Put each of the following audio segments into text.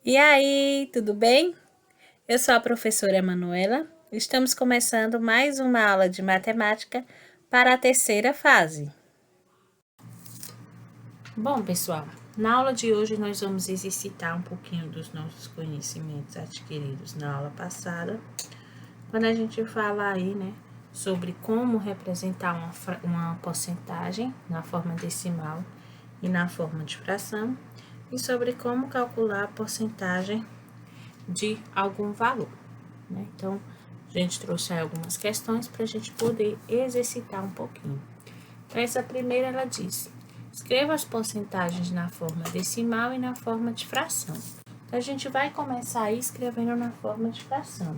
E aí, tudo bem? Eu sou a professora Emanuela. Estamos começando mais uma aula de matemática para a terceira fase. Bom, pessoal, na aula de hoje nós vamos exercitar um pouquinho dos nossos conhecimentos adquiridos na aula passada, quando a gente fala aí, né, sobre como representar uma porcentagem na forma decimal e na forma de fração, e sobre como calcular a porcentagem de algum valor, né? Então, a gente trouxe aí algumas questões para a gente poder exercitar um pouquinho. Então, essa primeira, ela diz: escreva as porcentagens na forma decimal e na forma de fração. Então, a gente vai começar aí escrevendo na forma de fração.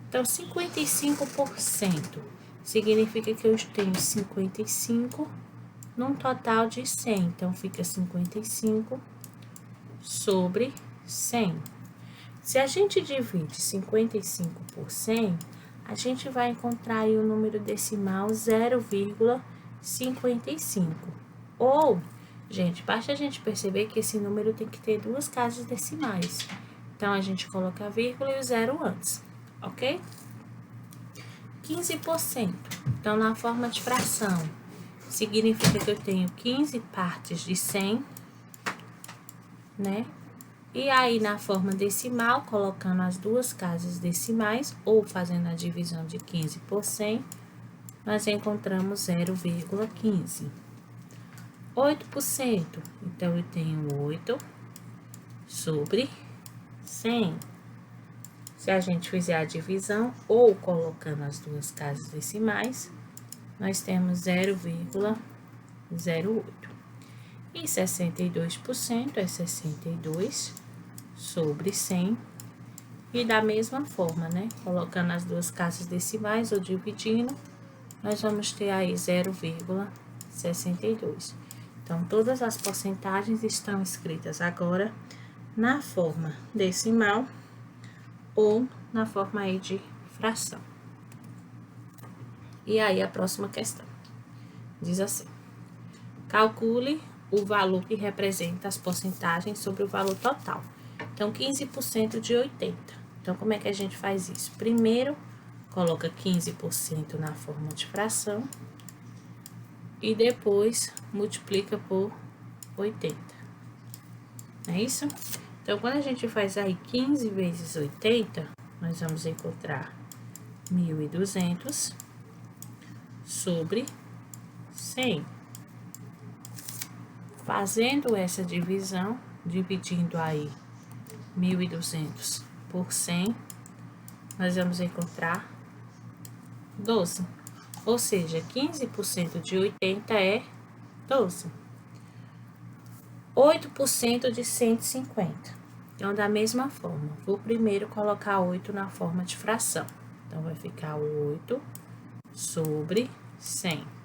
Então, 55% significa que eu tenho 55 num total de 100. Então, fica 55 sobre 100. Se a gente divide 55 por 100, a gente vai encontrar aí o número decimal 0,55. Ou, gente, basta a gente perceber que esse número tem que ter duas casas decimais. Então, a gente coloca a vírgula e o zero antes, ok? 15%. Então, na forma de fração, significa que eu tenho 15 partes de 100, né? E aí, na forma decimal, colocando as duas casas decimais, ou fazendo a divisão de 15 por 100, nós encontramos 0,15. 8%, então eu tenho 8 sobre 100. Se a gente fizer a divisão, ou colocando as duas casas decimais, nós temos 0,08. E 62% é 62 sobre 100. E da mesma forma, né? Colocando as duas casas decimais ou dividindo, nós vamos ter aí 0,62. Então, todas as porcentagens estão escritas agora na forma decimal ou na forma aí de fração. E aí, a próxima questão diz assim: calcule o valor que representa as porcentagens sobre o valor total. Então, 15% de 80. Então, como é que a gente faz isso? Primeiro, coloca 15% na forma de fração e depois multiplica por 80. É isso? Então, quando a gente faz aí 15 vezes 80, nós vamos encontrar 1.200 sobre 100. Fazendo essa divisão, dividindo aí 1.200 por 100, nós vamos encontrar 12. Ou seja, 15% de 80 é 12. 8% de 150. Então, da mesma forma, vou primeiro colocar 8 na forma de fração. Então, vai ficar 8 sobre 100.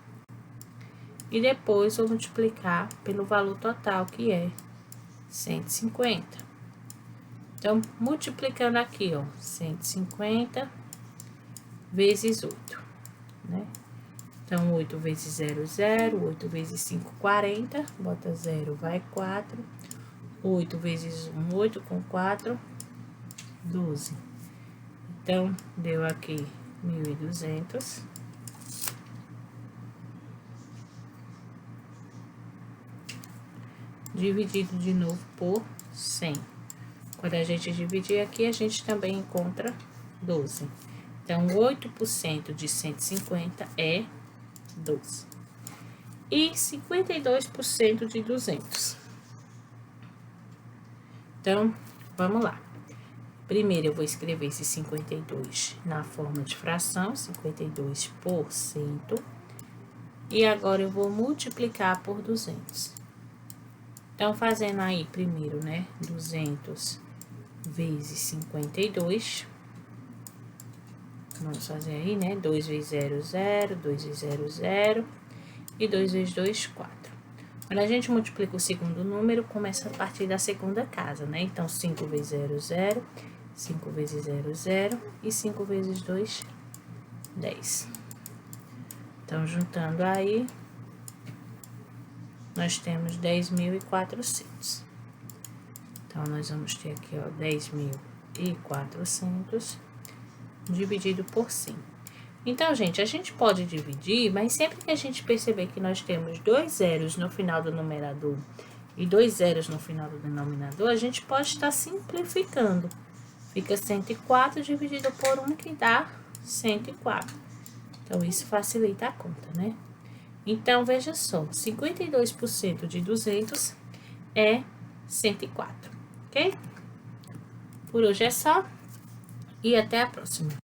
E depois, vou multiplicar pelo valor total, que é 150. Então, multiplicando aqui, ó, 150 vezes 8, né? Então, 8 vezes 0, 0. 8 vezes 5, 40. Bota 0, vai 4. 8 vezes 1, 8 com 4, 12. Então, deu aqui 1.200. Dividido de novo por 100. Quando a gente dividir aqui, a gente também encontra 12. Então, 8% de 150 é 12. E 52% de 200. Então, vamos lá. Primeiro, eu vou escrever esse 52 na forma de fração, 52%. E agora, eu vou multiplicar por 200. Então, fazendo aí primeiro, né, 200 vezes 52. Vamos fazer aí, né, 2 vezes 0, 0, 2 vezes 0, 0. E 2 vezes 2, 4. Quando a gente multiplica o segundo número, começa a partir da segunda casa, né? Então, 5 vezes 0, 0. 5 vezes 0, 0. E 5 vezes 2, 10. Então, juntando aí, nós temos 10.400. Então, nós vamos ter aqui, ó, 10.400 dividido por 100. Então, gente, a gente pode dividir, mas sempre que a gente perceber que nós temos 2 zeros no final do numerador e 2 zeros no final do denominador, a gente pode estar simplificando. Fica 104 dividido por 1, que dá 104. Então, isso facilita a conta, né? Então, veja só, 52% de 200 é 104, ok? Por hoje é só e até a próxima.